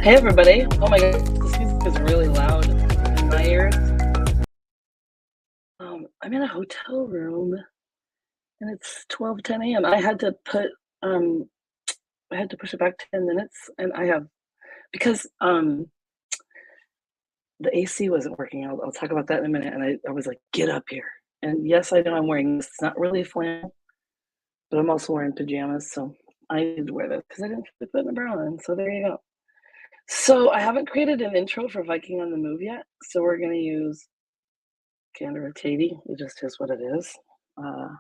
Hey everybody. Oh my god, this music is really loud in my ears. I'm in a hotel room and it's 12:10 AM. Um I had to push it back 10 minutes and I have because the AC wasn't working. I'll talk about that in a minute. And I was like, get up here. And yes, I know I'm wearing this. It's not really flannel, but I'm also wearing pajamas, so I need to wear this because I didn't feel like putting a bra on. So there you go. So I haven't created an intro for Viking on the Move yet. So we're gonna use Gander and Katie. It just is what it is. Uh,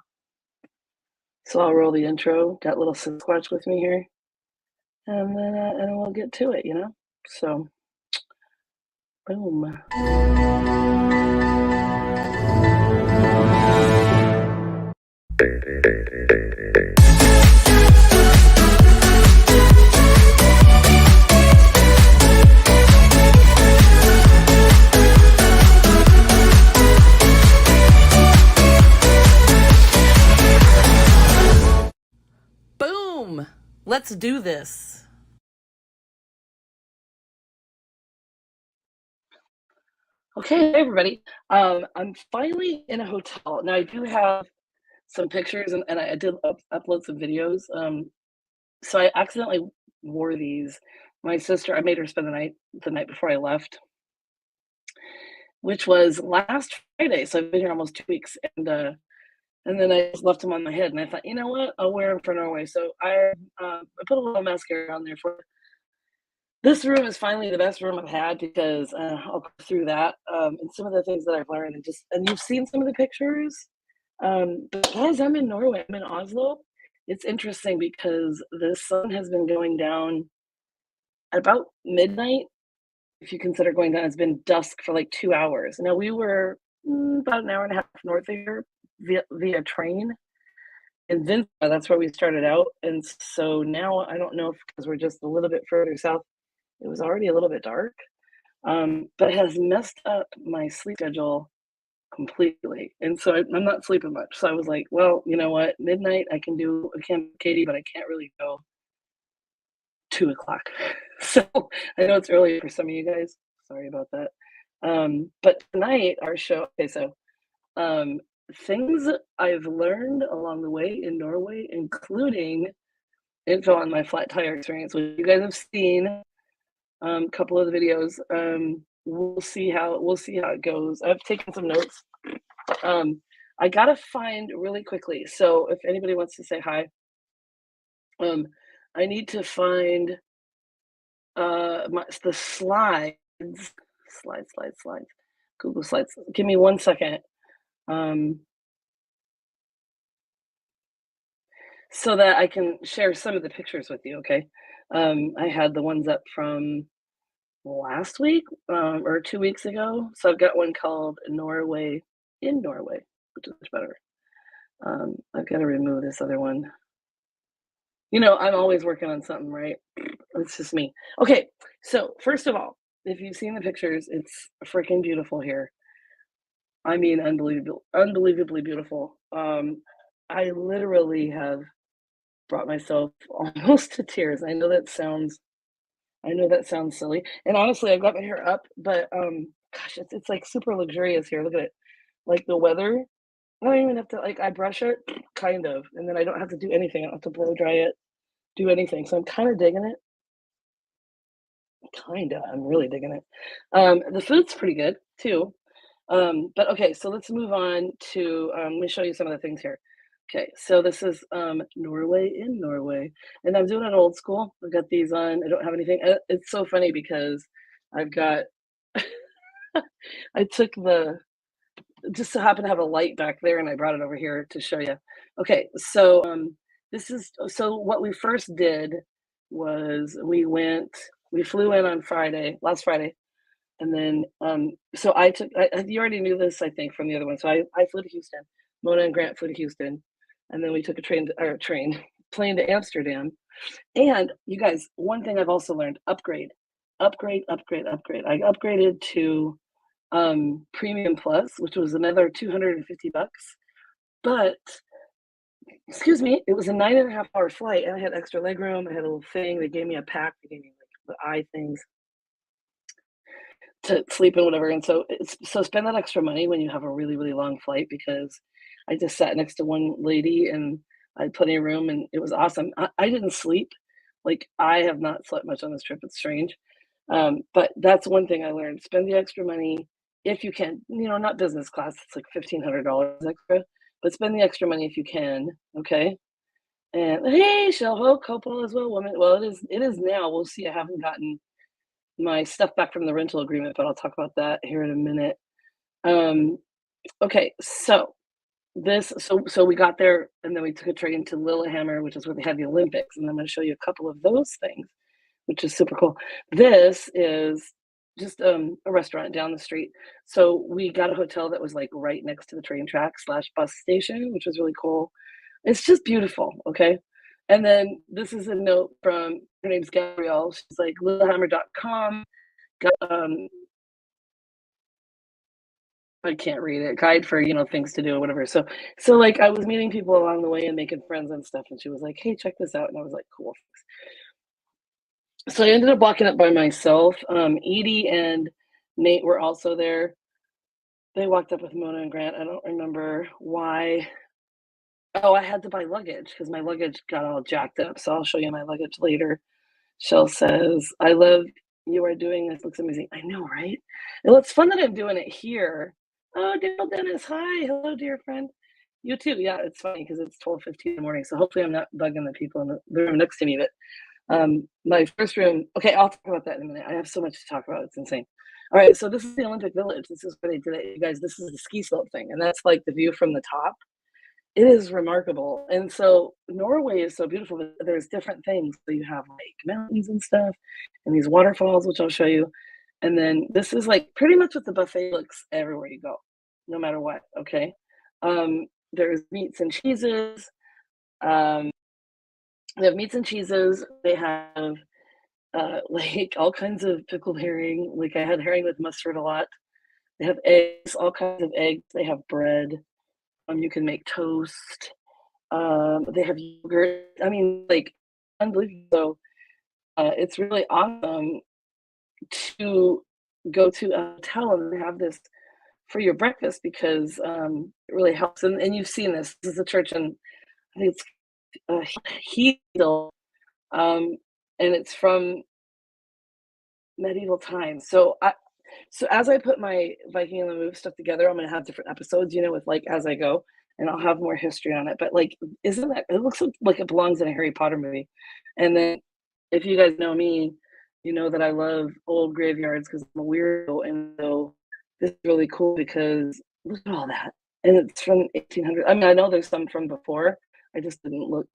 so I'll roll the intro, got little Sasquatch with me here, and we'll get to it, you know? So, boom. Boom! Let's do this. Okay, hey everybody. I'm finally in a hotel. Now I do have some pictures and I did upload some videos. So I accidentally wore these. My sister, I made her spend the night before I left, which was last Friday. So I've been here almost 2 weeks, and then I just left them on my head. And I thought, you know what, I'll wear them for Norway. So I put a little mascara on there for. This room is finally the best room I've had because I'll go through that and some of the things that I've learned and you've seen some of the pictures. But guys, I'm in Norway. I'm in Oslo. It's interesting because the sun has been going down at about midnight. If you consider going down, it's been dusk for like 2 hours. Now we were about an hour and a half north of here via train in Vince. That's where we started out, and so now I don't know if because we're just a little bit further south, it was already a little bit dark. But it has messed up my sleep schedule completely, and so I'm not sleeping much. So I was like, well, you know what, midnight I can Katie, but I can't really go 2 o'clock. So I know it's early for some of you guys. Sorry about that. But tonight, our show, okay, so um, things I've learned along the way in Norway, including info on my flat tire experience, which you guys have seen a couple of the videos. We'll see how it goes. I've taken some notes. Um, I gotta find really quickly. So if anybody wants to say hi, um, I need to find the slides, Google Slides. Give me 1 second, um, so that I can share some of the pictures with you, okay? I had the ones up from last week, or 2 weeks ago. So I've got one called Norway in Norway, which is much better. I've gotta remove this other one. I'm always working on something, right? It's just me. Okay, so first of all, if you've seen the pictures, it's freaking beautiful here. I mean, unbelievably beautiful. I literally have brought myself almost to tears. I know that sounds silly. And honestly, I've got my hair up, but gosh, it's like super luxurious here. Look at it. Like the weather, I don't even have to like I brush it, kind of, and then I don't have to do anything. I don't have to blow dry it, do anything. So I'm kind of digging it. Kinda. I'm really digging it. The food's pretty good too. But okay, so let's move on to let me show you some of the things here. Okay, so this is Norway in Norway, and I'm doing it old school. I've got these on. I don't have anything. It's so funny because I've got. I took the just so happen to have a light back there, and I brought it over here to show you. Okay, so what we first did was we flew in on last Friday, and then, so you already knew this, I think, from the other one. So I flew to Houston. Mona and Grant flew to Houston, and then we took plane to Amsterdam. And you guys, one thing I've also learned, upgrade, upgrade, upgrade, upgrade. I upgraded to Premium Plus, which was another 250 bucks. But excuse me, it was a 9.5 hour flight, and I had extra leg room. I had a little thing. They gave me a pack. They gave me like the eye things to sleep and whatever, and so spend that extra money when you have a really, really long flight because I just sat next to one lady and I had plenty of room and it was awesome. I didn't sleep. Like, I have not slept much on this trip, it's strange. But that's one thing I learned, spend the extra money if you can, not business class, it's like $1,500 extra, but spend the extra money if you can, okay? And hey, Shell Coppola as well, woman. Well, it is now. We'll see. I haven't gotten my stuff back from the rental agreement, but I'll talk about that here in a minute. Um, okay, so we got there and then we took a train to Lillehammer, which is where they had the Olympics, and I'm going to show you a couple of those things, which is super cool. This is just a restaurant down the street. So we got a hotel that was like right next to the train track slash bus station, which was really cool. It's just beautiful, okay? And then this is a note from her name's Gabrielle. She's like littlehammer.com. Got, I can't read it. Guide for, things to do or whatever. So like I was meeting people along the way and making friends and stuff, and she was like, "Hey, check this out." And I was like, "Cool." So I ended up walking up by myself. Edie and Nate were also there. They walked up with Mona and Grant. I don't remember why. Oh, I had to buy luggage because my luggage got all jacked up. So I'll show you my luggage later. Shell says, "I love you are doing this. Looks amazing." I know, right? Well, it's fun that I'm doing it here. Oh, Dale Dennis. Hi. Hello, dear friend. You too. Yeah, it's funny because it's 12:15 in the morning. So hopefully I'm not bugging the people in the room next to me. But my first room, okay, I'll talk about that in a minute. I have so much to talk about. It's insane. All right, so this is the Olympic Village. This is where they did it. You guys, this is the ski slope thing, and that's like the view from the top. It is remarkable. And so Norway is so beautiful. There's different things. So you have like mountains and stuff, and these waterfalls, which I'll show you. And then this is like pretty much what the buffet looks everywhere you go, no matter what. Okay. There's meats and cheeses. Um, they have meats and cheeses. They have like all kinds of pickled herring. Like I had herring with mustard a lot. They have eggs, all kinds of eggs. They have bread. You can make toast. They have yogurt. I mean, like unbelievable. So it's really awesome to go to a hotel and have this for your breakfast because it really helps. And you've seen this. This is a church in I think it's Heedle, and it's from medieval times. So as I put my Viking on the Move stuff together, I'm gonna have different episodes, with like as I go, and I'll have more history on it. But like, isn't that it looks like it belongs in a Harry Potter movie. And then if you guys know me, you know that I love old graveyards because I'm a weirdo, and so this is really cool because look at all that. And it's from 1800. I mean, I know there's some from before. I just didn't look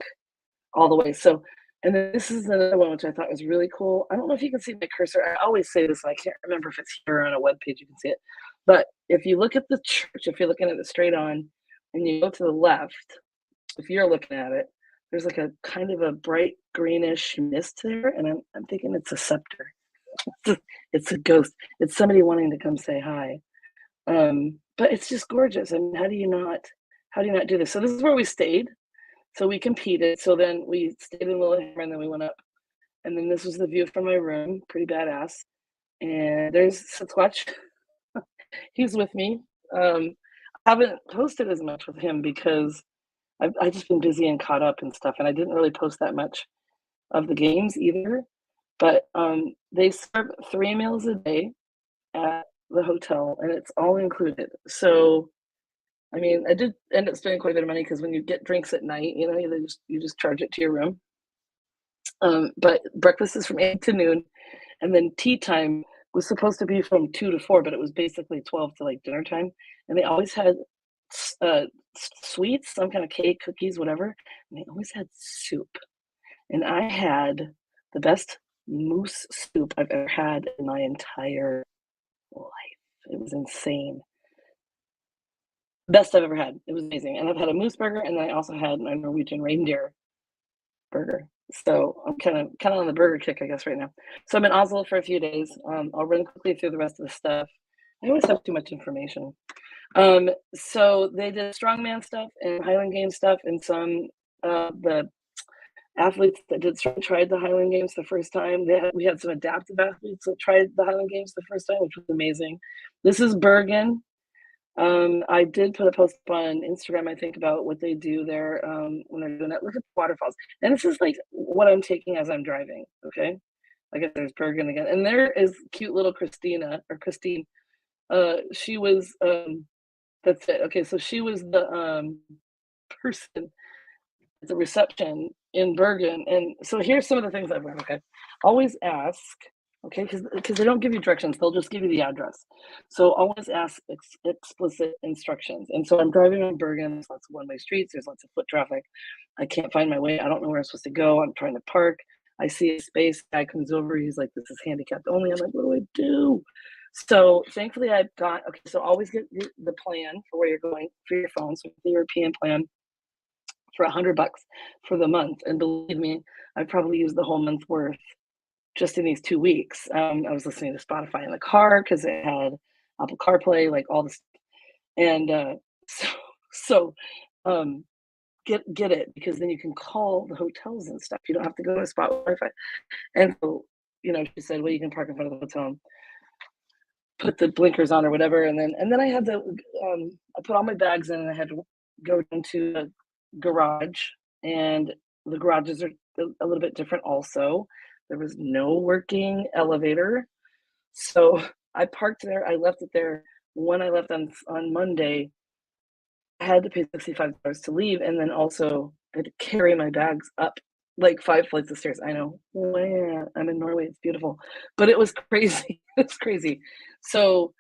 all the way. So, and then this is another one which I thought was really cool. I don't know if you can see my cursor. I always say this, and I can't remember if it's here or on a web page. You can see it, but if you look at the church, if you're looking at it straight on, and you go to the left, if you're looking at it, there's like a kind of a bright greenish mist there, and I'm thinking it's a scepter. It's a ghost. It's somebody wanting to come say hi. But it's just gorgeous. I mean, how do you not do this? So this is where we stayed. So we competed. So then we stayed in Lillehammer and then we went up. And then this was the view from my room, pretty badass. And there's Sasquatch. He's with me. I haven't posted as much with him because I've just been busy and caught up and stuff. And I didn't really post that much of the games either. But they serve 3 meals a day at the hotel and it's all included. So I mean, I did end up spending quite a bit of money because when you get drinks at night, you just charge it to your room. But breakfast is from 8 to noon, and then tea time was supposed to be from 2 to 4, but it was basically 12 to like dinner time. And they always had sweets, some kind of cake, cookies, whatever. And they always had soup, and I had the best moose soup I've ever had in my entire life. It was insane. Best I've ever had. It was amazing, and I've had a moose burger, and then I also had my Norwegian reindeer burger. So I'm kinda on the burger kick, I guess, right now. So I'm in Oslo for a few days. I'll run quickly through the rest of the stuff. I always have too much information. So they did strongman stuff and Highland Games stuff and some the athletes that tried the Highland Games the first time. We had some adaptive athletes that tried the Highland Games the first time, which was amazing. This is Bergen. I did put a post up on Instagram, I think, about what they do there, when they're doing it. Look at the waterfalls. And this is like what I'm taking as I'm driving. Okay. I guess there's Bergen again. And there is cute little Christina or Christine. She was that's it. Okay, so she was the person at the reception in Bergen. And so here's some of the things I've learned. Okay. Always ask, okay, because they don't give you directions, they'll just give you the address. So always ask explicit instructions. And so I'm driving on Bergen, there's lots of one-way streets, there's lots of foot traffic. I can't find my way. I don't know where I'm supposed to go. I'm trying to park. I see a space, guy comes over, he's like, this is handicapped only. I'm like, what do I do? So thankfully I got okay, so always get the plan for where you're going for your phone. So the European plan for $100 for the month. And believe me, I probably used the whole month worth just in these 2 weeks. I was listening to Spotify in the car because it had Apple CarPlay, like all this, and so so um, get it because then you can call the hotels and stuff. You don't have to go to a spot with Wi-Fi. And so, she said, well, you can park in front of the hotel, and put the blinkers on or whatever, and then I had to I put all my bags in and I had to go into the garage, and the garages are a little bit different also. There was no working elevator. So I parked there, I left it there. When I left on Monday, I had to pay $65 to leave, and then also I had to carry my bags up like 5 flights of stairs. I know. Where I'm in Norway, it's beautiful, but it was crazy. It's crazy. So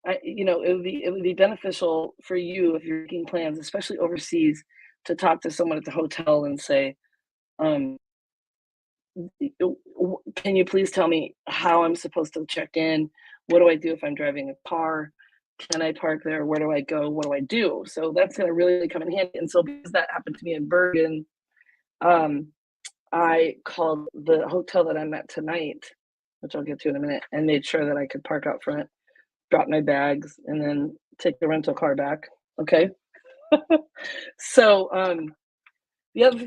it would be beneficial for you if you're making plans, especially overseas, to talk to someone at the hotel and say, um, "Can you please tell me how I'm supposed to check in? What do I do if I'm driving a car? Can I park there? Where do I go? What do I do?" So that's gonna really come in handy. And so because that happened to me in Bergen, um, I called the hotel that I'm at tonight, which I'll get to in a minute, and made sure that I could park out front, drop my bags, and then take the rental car back. Okay. So, another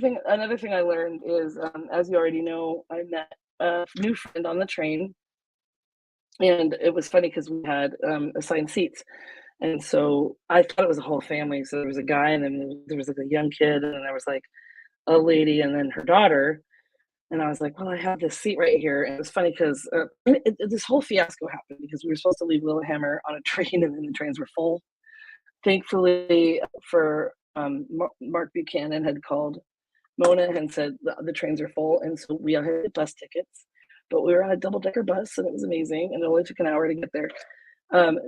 thing I learned is, as you already know, I met a new friend on the train, and it was funny because we had assigned seats, and so I thought it was a whole family. So there was a guy, and then there was like a young kid, and then there was like a lady, and then her daughter. And I was like, well, I have this seat right here. And it was funny because this whole fiasco happened because we were supposed to leave Lillehammer on a train, and then the trains were full. Thankfully, for Mark Buchanan had called Mona and said the trains are full, and so we all had bus tickets. But we were on a double decker bus, and it was amazing, and it only took an hour to get there.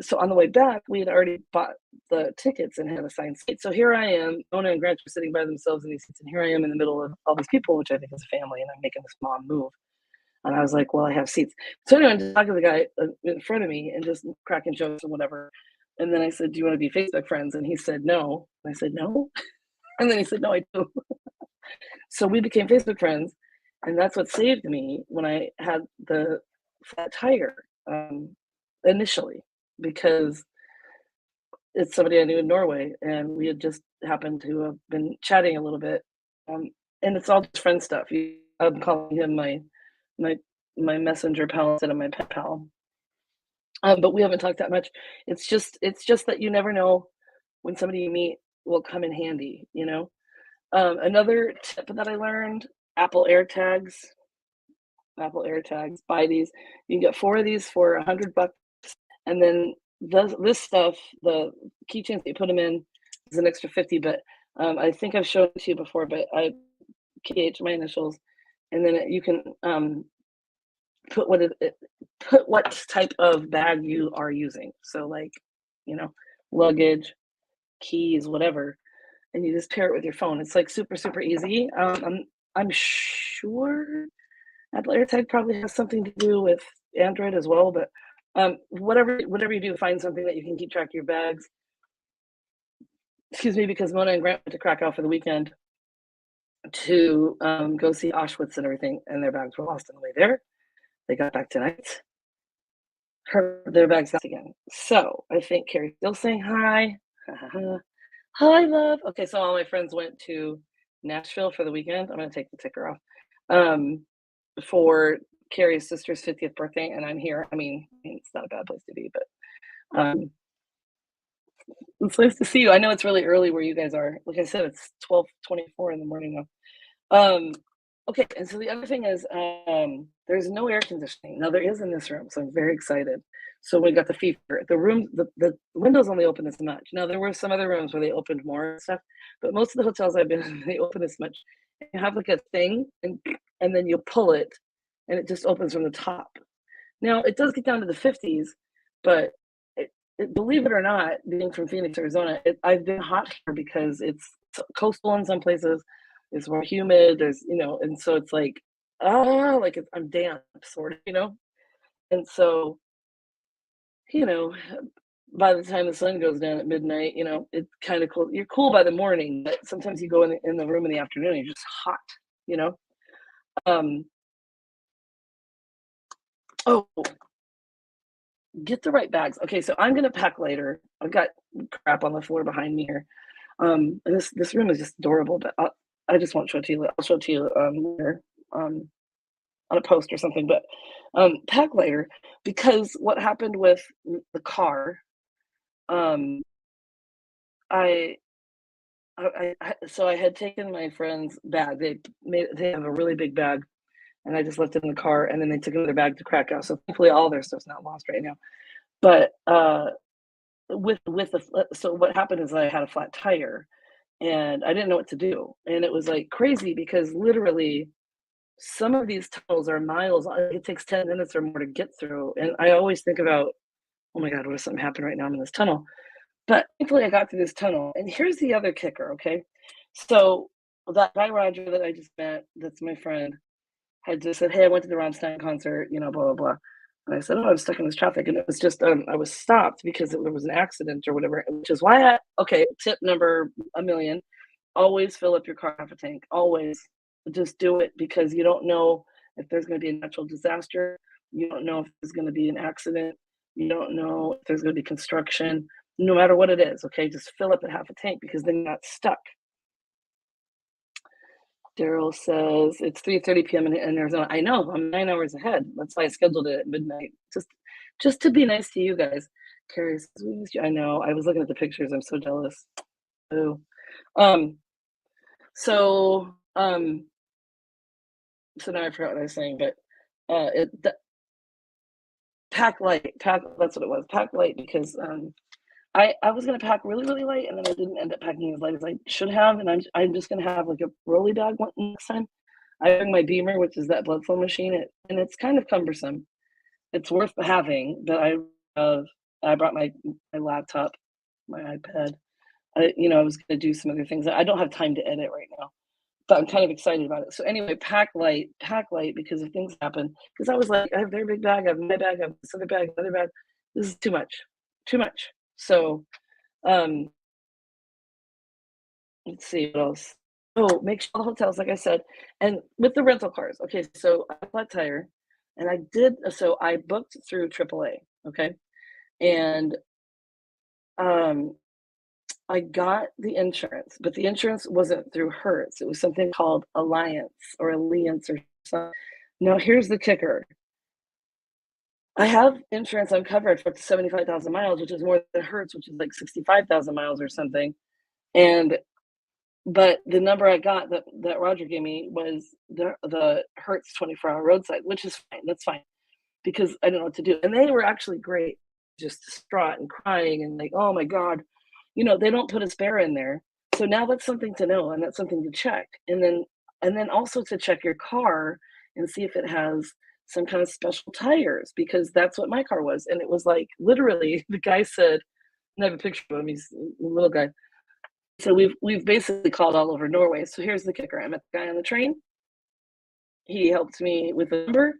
So on the way back, we had already bought the tickets and had assigned seats. So here I am, Mona and Grant were sitting by themselves in these seats, and here I am in the middle of all these people, which I think is a family, and I'm making this mom move. And I was like, well, I have seats. So anyway, I'm just talking to the guy in front of me and just cracking jokes and whatever. And then I said, do you want to be Facebook friends? And he said, no. And I said, no. And then he said, no, I do. So we became Facebook friends. And that's what saved me when I had the flat tire um, initially, because it's somebody I knew in Norway. And we had just happened to have been chatting a little bit. Um, and it's all just friend stuff. I'm calling him my my messenger pal instead of my pet pal. But we haven't talked that much. It's just that you never know when somebody you meet will come in handy, you know? Another tip that I learned, Apple AirTags. Apple AirTags, buy these. You can get 4 of these for $100, and then this stuff, the keychains that you put them in is an extra 50, but, I think I've shown it to you before, but I KH, my initials, and then you can, put put what type of bag you are using. So, like, you know, luggage, keys, whatever, and you just pair it with your phone. It's like super, super easy. I'm sure Apple AirTag probably has something to do with Android as well, but whatever you do, find something that you can keep track of your bags. Excuse me, because Mona and Grant went to Krakow for the weekend to go see Auschwitz and everything, and their bags were lost on the way there. They got back tonight. Their bags lost again. So I think Carrie's still saying hi. Hi, love. Okay, so all my friends went to Nashville for the weekend. I'm gonna take the ticker off. um, for Carrie's sister's 50th birthday, and I'm here. I mean, it's not a bad place to be, but it's nice to see you. I know it's really early where you guys are. Like I said, it's 12:24 in the morning now. Um, okay, and so the other thing is, there's no air conditioning. Now there is in this room, so I'm very excited. So we got the fever. The windows only open this much. Now there were some other rooms where they opened more and stuff, but most of the hotels I've been in, they open this much. You have like a thing, and then you pull it, and it just opens from the top. Now it does get down to the 50s, but believe it or not, being from Phoenix, Arizona, I've been hot here because it's coastal in some places. It's more humid. And so it's like, I'm damp, sort of, And so, you know, by the time the sun goes down at midnight, it's kind of cool. You're cool by the morning, but sometimes you go in the room in the afternoon, and you're just hot, you know. Um, oh, get the right bags. Okay, so I'm gonna pack later. I've got crap on the floor behind me here. And this room is just adorable, but I just won't show it to you. I'll show it to you later, um, on a post or something. But pack later, because what happened with the car, um, I, so I had taken my friend's bag. They have a really big bag, and I just left it in the car, and then they took another bag to Krakow. So thankfully, all their stuff's not lost right now. But with the so what happened is I had a flat tire, and I didn't know what to do. And it was like crazy because literally some of these tunnels are miles. It takes 10 minutes or more to get through. And I always think about, oh my God, what if something happened right now? I'm in this tunnel. But thankfully, I got through this tunnel. And here's the other kicker, okay? So that guy Roger that I just met, that's my friend, had just said, "Hey, I went to the Rammstein concert, blah blah blah." And I said, "Oh, I'm stuck in this traffic," and it was just I was stopped because there was an accident or whatever. Which is why tip number a million: always fill up your car half a tank. Always, just do it because you don't know if there's going to be a natural disaster. You don't know if there's going to be an accident. You don't know if there's going to be construction. No matter what it is, okay, just fill up at half a tank because then you're not stuck. Daryl says it's 3:30 p.m. in Arizona. I know, I'm 9 hours ahead. That's why I scheduled it at midnight. Just to be nice to you guys. Carrie says, "We missed you." I know. I was looking at the pictures. I'm so jealous. Oh. Um, so so now I forgot what I was saying, but pack light. Pack that's what it was. Pack light because I was gonna pack really, really light and then I didn't end up packing as light as I should have. And I'm just gonna have like a rolly bag one next time. I bring my Beamer, which is that blood flow machine, and it's kind of cumbersome. It's worth having, but I brought my laptop, my iPad. I was gonna do some other things. I don't have time to edit right now, but I'm kind of excited about it. So anyway, pack light because if things happen, because I was like, I have their big bag, I have my bag, I have this other bag, another bag. This is too much, too much. So um, let's see what else. Oh, make sure the hotels, like I said, and with the rental cars. Okay, so I have a flat tire, and I booked through AAA. Okay, and um, I got the insurance, but the insurance wasn't through Hertz. It was something called Alliance or something. Now here's the kicker. I have insurance. I'm covered for up to 75,000 miles, which is more than Hertz, which is like 65,000 miles or something. And but the number I got that Roger gave me was the Hertz 24-hour roadside, which is fine. That's fine because I didn't know what to do. And they were actually great, just distraught and crying and like, oh my God, they don't put a spare in there. So now that's something to know and that's something to check. And then also to check your car and see if it has some kind of special tires because that's what my car was. And it was like literally the guy said, and I have a picture of him, he's a little guy. So we've basically called all over Norway. So here's the kicker. I met the guy on the train. He helped me with the number.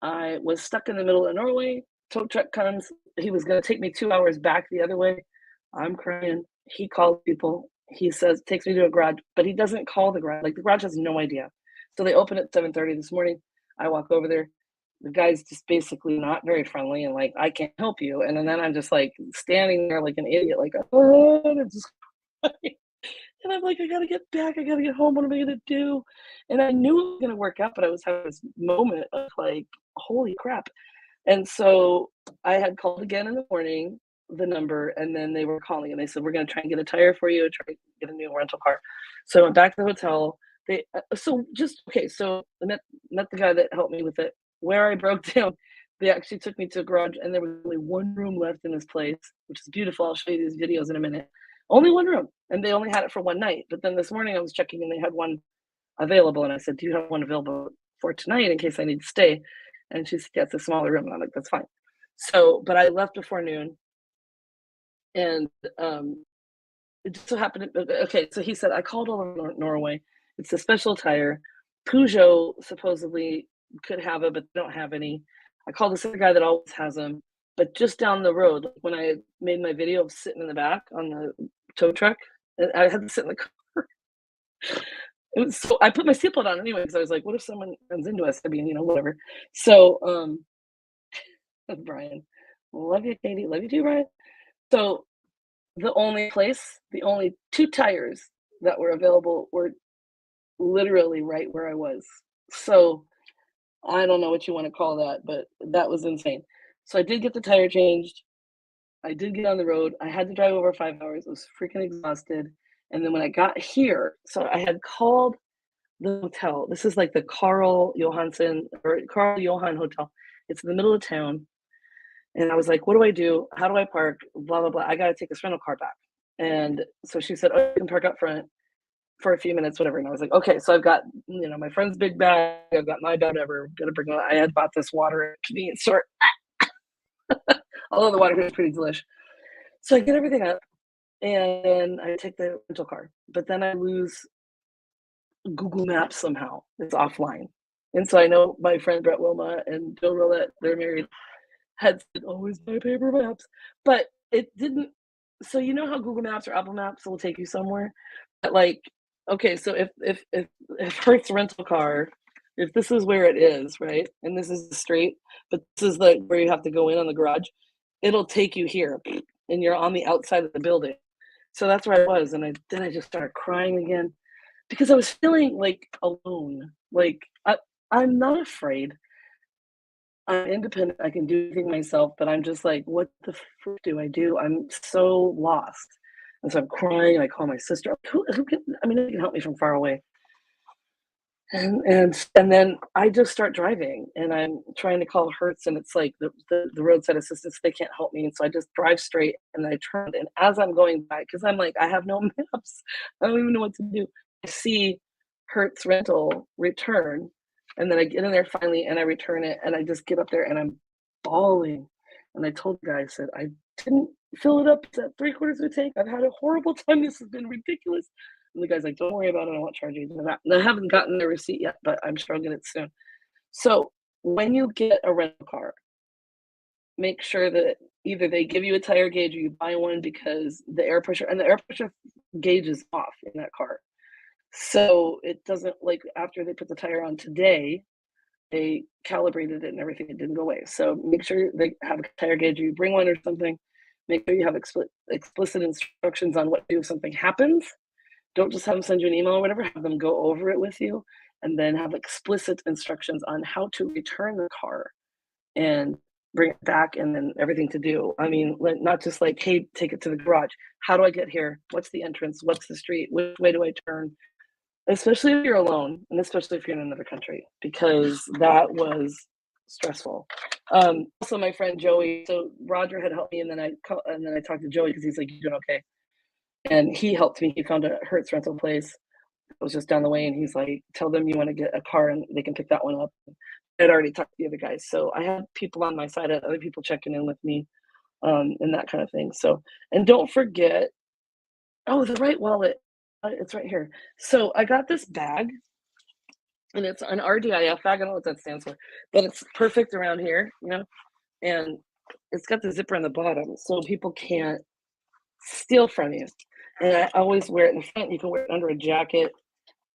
I was stuck in the middle of Norway. Tow truck comes. He was going to take me 2 hours back the other way. I'm crying. He calls people. He says, takes me to a garage, but he doesn't call the garage. Like the garage has no idea. So they open at 7:30 this morning. I walk over there. The guy's just basically not very friendly and like, I can't help you. And then I'm just like standing there like an idiot, like, oh, and just And I'm like, "I gotta get back, I gotta get home, what am I gonna do?" And I knew it was gonna work out, but I was having this moment of like, "Holy crap." And so I had called again in the morning, the number, and then they were calling and they said, "We're gonna try and get a tire for you, try and get a new rental car." So I went back to the hotel. So I met the guy that helped me with it. Where I broke down, they actually took me to a garage and there was only one room left in this place, which is beautiful. I'll show you these videos in a minute. Only one room, and they only had it for one night. But then this morning I was checking and they had one available, and I said, "Do you have one available for tonight in case I need to stay?" And she said, "Yeah, it's a smaller room." And I'm like, "That's fine." So, but I left before noon, and it just so happened. Okay, so he said, "I called all over Norway. It's a special tire. Peugeot supposedly could have it, but they don't have any. I called this other guy that always has them, but just down the road, like when I made my video of sitting in the back on the tow truck, and I had to sit in the car. It was so I put my seatbelt on anyway because I was like, "What if someone runs into us?" I mean, whatever. So, Brian, love you, Katie. Love you too, Brian. So the only 2 tires that were available were literally right where I was. So, I don't know what you wanna call that, but that was insane. So I did get the tire changed. I did get on the road. I had to drive over 5 hours. I was freaking exhausted. And then when I got here, so I had called the hotel. This is like the Carl Johan Hotel. It's in the middle of town. And I was like, "What do I do? How do I park? Blah, blah, blah. I gotta take this rental car back." And so she said, "Oh, you can park up front for a few minutes, whatever." And I was like, "Okay." So I've got, my friend's big bag. I've got my bag, whatever. Gotta bring. I had bought this water at a convenience store, although the water here is pretty delish. So I get everything up, and then I take the rental car. But then I lose Google Maps somehow. It's offline. And so I know my friend Brett Wilma and Joe Roulette, they're married, had said, "Always buy paper maps," but it didn't. So you know how Google Maps or Apple Maps will take you somewhere? But, like, okay, so if Hertz rental car, if this is where it is, right, and this is the street, but this is, like, where you have to go in on the garage, it'll take you here, and you're on the outside of the building. So that's where I was, and I just started crying again because I was feeling, like, alone. Like, I'm not afraid. I'm independent, I can do everything myself, but I'm just like, "What the frick do I do?" I'm so lost. And so I'm crying, I call my sister, who can who can help me from far away? And then I just start driving, and I'm trying to call Hertz, and it's like the roadside assistance, they can't help me, and so I just drive straight, and I turn, and as I'm going by, because 'cause I'm like, "I have no maps, I don't even know what to do." I see Hertz rental return, and then I get in there finally, and I return it, and I just get up there, and I'm bawling, and I told the guy, I said, "I didn't fill it up, it's at 3/4 of a tank, I've had a horrible time, this has been ridiculous." And the guy's like, "Don't worry about it, I won't charge you for that." And I haven't gotten the receipt yet, but I'm sure I'll get it soon. So when you get a rental car, make sure that either they give you a tire gauge or you buy one because the air pressure gauge is off in that car. So it doesn't like after they put the tire on today, they calibrated it and everything, it didn't go away. So make sure they have a tire gauge, or you bring one or something. Make sure you have explicit instructions on what to do if something happens. Don't just have them send you an email or whatever, have them go over it with you, and then have explicit instructions on how to return the car and bring it back and then everything to do. I mean, like, not just like, "Hey, take it to the garage. How do I get here? What's the entrance? What's the street? Which way do I turn?" Especially if you're alone, and especially if you're in another country, because that was stressful. Also my friend Joey, so Roger had helped me, and then I talked to Joey because he's like, "You doing okay?" And he helped me. He found a Hertz rental place. It was just down the way, and he's like, "Tell them you wanna get a car, and they can pick that one up." I'd already talked to the other guys, so I had people on my side, I had other people checking in with me, and that kind of thing, so and don't forget the right wallet, it's right here. So I got this bag, and it's an RDIF bag, I don't know what that stands for, but it's perfect around here, and it's got the zipper on the bottom, so people can't steal from you, and I always wear it in the front, you can wear it under a jacket.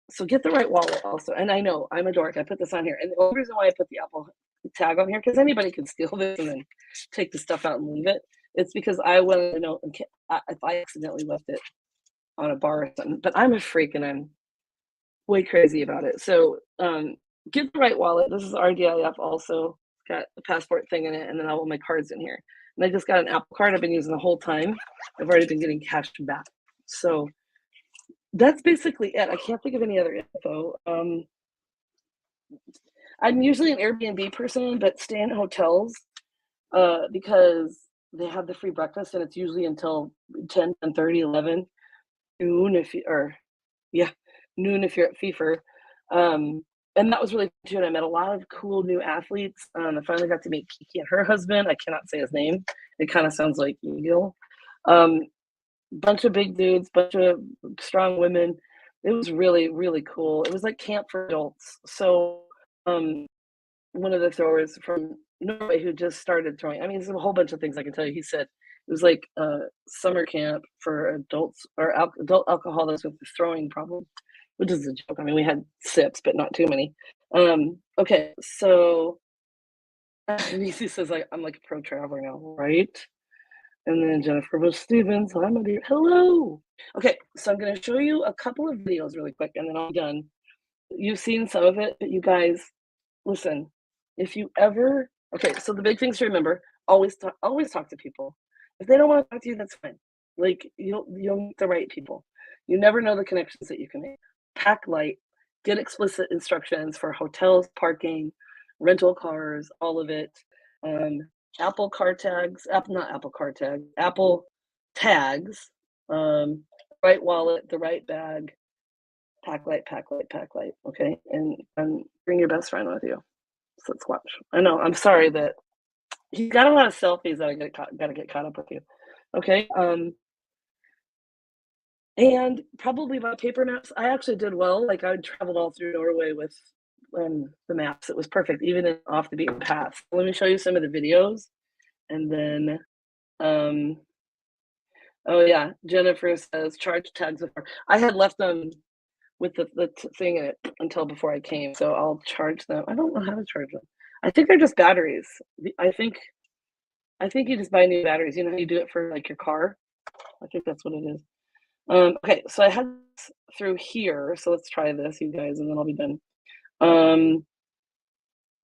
So get the right wallet also. And I know I'm a dork. I put this on here. And the only reason why I put the Apple tag on here, because anybody can steal this and then take the stuff out and leave it. It's because I want to know if I accidentally left it on a bar or something, but I'm a freak and I'm way crazy about it. So, get the right wallet. This is RDIF also. Got the passport thing in it, and then all of my cards in here. And I just got an Apple Card I've been using the whole time. I've already been getting cash back. So that's basically it. I can't think of any other info. I'm usually an Airbnb person, but stay in hotels because they have the free breakfast and it's usually until 10, 10:30, 11 noon if you or yeah, noon if you're at FIFA. And that was really too. And I met a lot of cool new athletes. I finally got to meet Kiki and her husband. I cannot say his name. It kind of sounds like Eagle. Um, Bunch of big dudes, bunch of strong women. It was really, really cool. It was like camp for adults. So um, one of the throwers from Norway who just started throwing. I mean, there's a whole bunch of things I can tell you. He said it was like summer camp for adults or adult alcoholics with the throwing problem, which is a joke. I mean, we had sips, but not too many. Okay, so Nisi says I'm like a pro traveler now, right? And then Jennifer Bush Stevens, hi my dear. Hello. Okay, so I'm gonna show you a couple of videos really quick and then I'm done. You've seen some of it, but you guys, listen, if you ever okay, so the big things to remember, always talk to people. If they don't want to talk to you, that's fine. Like you'll meet the right people. You never know the connections that you can make. Pack light, get explicit instructions for hotels, parking, rental cars, all of it. Um, Apple car tags, not Apple car tags, Apple tags, right wallet, the right bag, pack light, pack light, pack light. Okay, and bring your best friend with you. So let's watch. I know. I'm sorry that he's got a lot of selfies that gotta get caught up with you. Okay. And probably by paper maps, I actually did well. Like I traveled all through Norway with the maps. It was perfect, even in off the beaten path. Let me show you some of the videos, and then um, oh yeah, Jennifer says charge tags with her. I had left them with the thing in it until before I came, so I'll charge them. I don't know how to charge them. I think they're just batteries. I think you just buy new batteries. You know how you do it for like your car? I think that's what it is. Okay, so I had this through here. So let's try this, you guys, and then I'll be done. Um,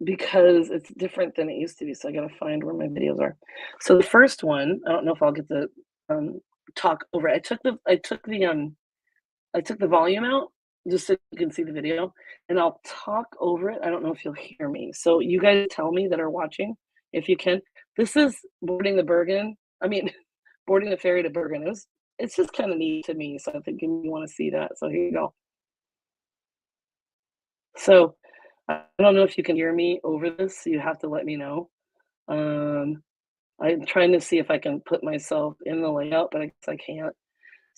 because it's different than it used to be. So I gotta find where my videos are. So the first one, I don't know if I'll get the talk over. I took the volume out just so you can see the video, and I'll talk over it. I don't know if you'll hear me. So you guys tell me that are watching if you can. This is boarding the Bergen. I mean, boarding the ferry to Bergen. It's just kind of neat to me. So I think you want to see that. So here you go. So I don't know if you can hear me over this. So you have to let me know. Um, I'm trying to see if I can put myself in the layout, but I guess I can't.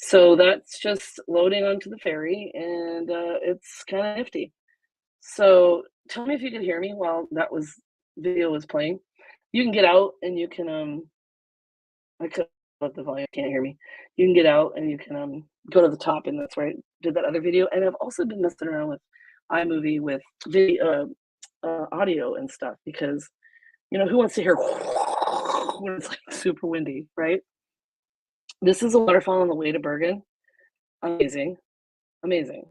So that's just loading onto the ferry, and it's kind of nifty. So tell me if you can hear me while that was video was playing. You can get out and you can I could let the volume can't hear me. You can get out and you can go to the top and that's where I did that other video. And I've also been messing around with iMovie with video audio and stuff because who wants to hear when it's like super windy, right? This is a waterfall on the way to Bergen. Amazing. Amazing.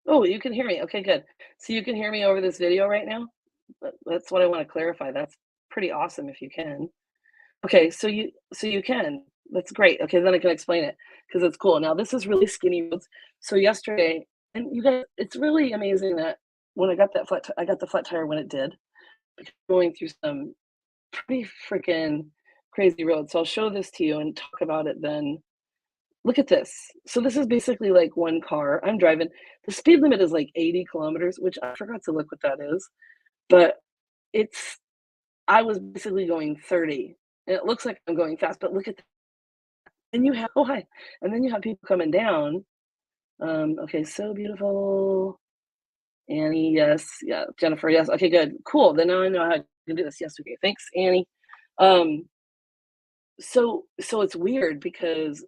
Oh, you can hear me. Okay, good. So you can hear me over this video right now? That's what I want to clarify. That's pretty awesome if you can. Okay, so you can. That's great. Okay, then I can explain it because it's cool. Now this is really skinny roads. So yesterday, and you guys, it's really amazing that when I got that I got the flat tire when it did, because going through some pretty freaking crazy roads. So I'll show this to you and talk about it then. Look at this. So this is basically like one car. I'm driving. The speed limit is like 80 kilometers, which I forgot to look what that is. But it's I was basically going 30. And it looks like I'm going fast, but look at that. And you have oh hi. And then you have people coming down. Okay, so beautiful. Annie, yes, yeah, Jennifer, yes. Okay, good. Cool. Then now I know how I can do this. Yes, okay. Thanks, Annie. Um, so it's weird because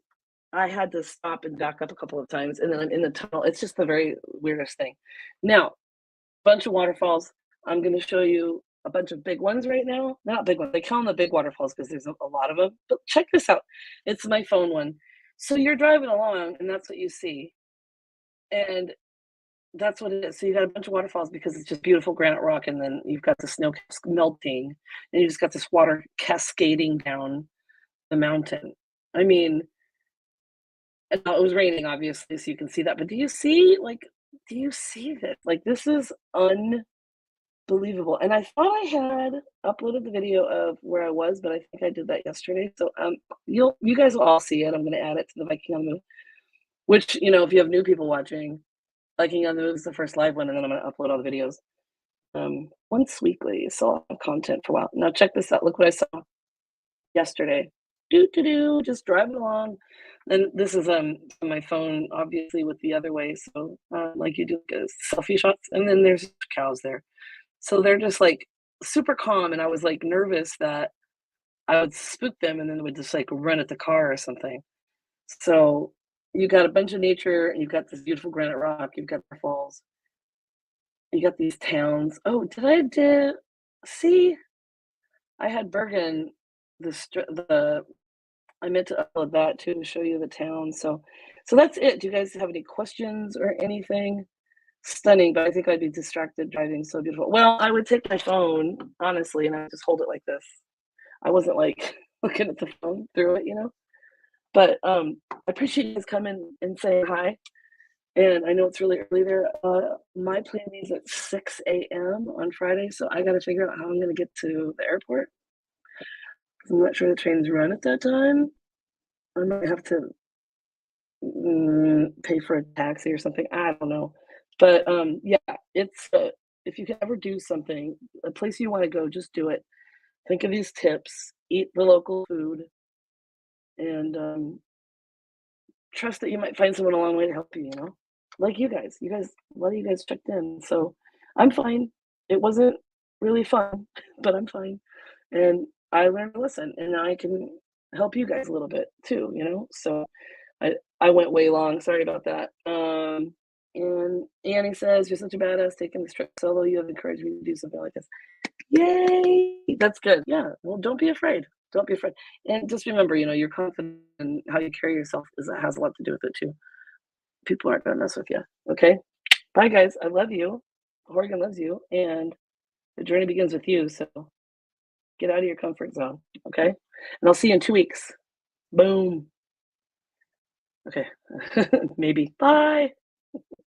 I had to stop and back up a couple of times, and then I'm in the tunnel. It's just the very weirdest thing. Now, bunch of waterfalls. I'm gonna show you a bunch of big ones right now. Not big ones. They count the big waterfalls because there's a lot of them. But check this out. It's my phone one. So you're driving along, and that's what you see, and that's what it is. So you got a bunch of waterfalls because it's just beautiful granite rock, and then you've got the snow melting, and you just got this water cascading down the mountain. I mean, and it was raining, obviously, so you can see that. But do you see this? Like, this is unbelievable. And I thought I had uploaded the video of where I was, but I think I did that yesterday. So you guys will all see it. I'm gonna add it to the Viking on the Move, which, if you have new people watching, Viking on the Move is the first live one, and then I'm gonna upload all the videos. Once weekly, so I'll have content for a while. Now check this out. Look what I saw yesterday. Just driving along. And this is on my phone, obviously, with the other way. So like you do selfie shots, and then there's cows there. So they're just like super calm, and I was like nervous that I would spook them and then would just like run at the car or something. So you got a bunch of nature, and you've got this beautiful granite rock, you've got the falls, you got these towns. Oh, see? I had Bergen, the I meant to upload that too to show you the town. So that's it. Do you guys have any questions or anything? Stunning, but I think I'd be distracted driving so beautiful. Well, I would take my phone, honestly, and I would just hold it like this. I wasn't like looking at the phone through it. But I appreciate you guys coming and saying hi. And I know it's really early there. My plane leaves at 6 a.m. on Friday, so I got to figure out how I'm going to get to the airport. 'Cause I'm not sure the trains run at that time. I might have to pay for a taxi or something. I don't know. But yeah, it's if you can ever do something, a place you want to go, just do it. Think of these tips, eat the local food, and trust that you might find someone along the way to help you. Like you guys. A lot of you guys checked in. So I'm fine. It wasn't really fun, but I'm fine. And I learned a lesson, and I can help you guys a little bit too. So I went way long. Sorry about that. And Annie says, "You're such a badass taking this trip solo. You have encouraged me to do something like this." Yay! That's good. Yeah. Well, don't be afraid. Don't be afraid. And just remember, your confidence and how you carry yourself has a lot to do with it too. People aren't gonna mess with you. Okay. Bye, guys. I love you. Oregon loves you, and the journey begins with you. So get out of your comfort zone. Okay. And I'll see you in 2 weeks. Boom. Okay. Maybe. Bye.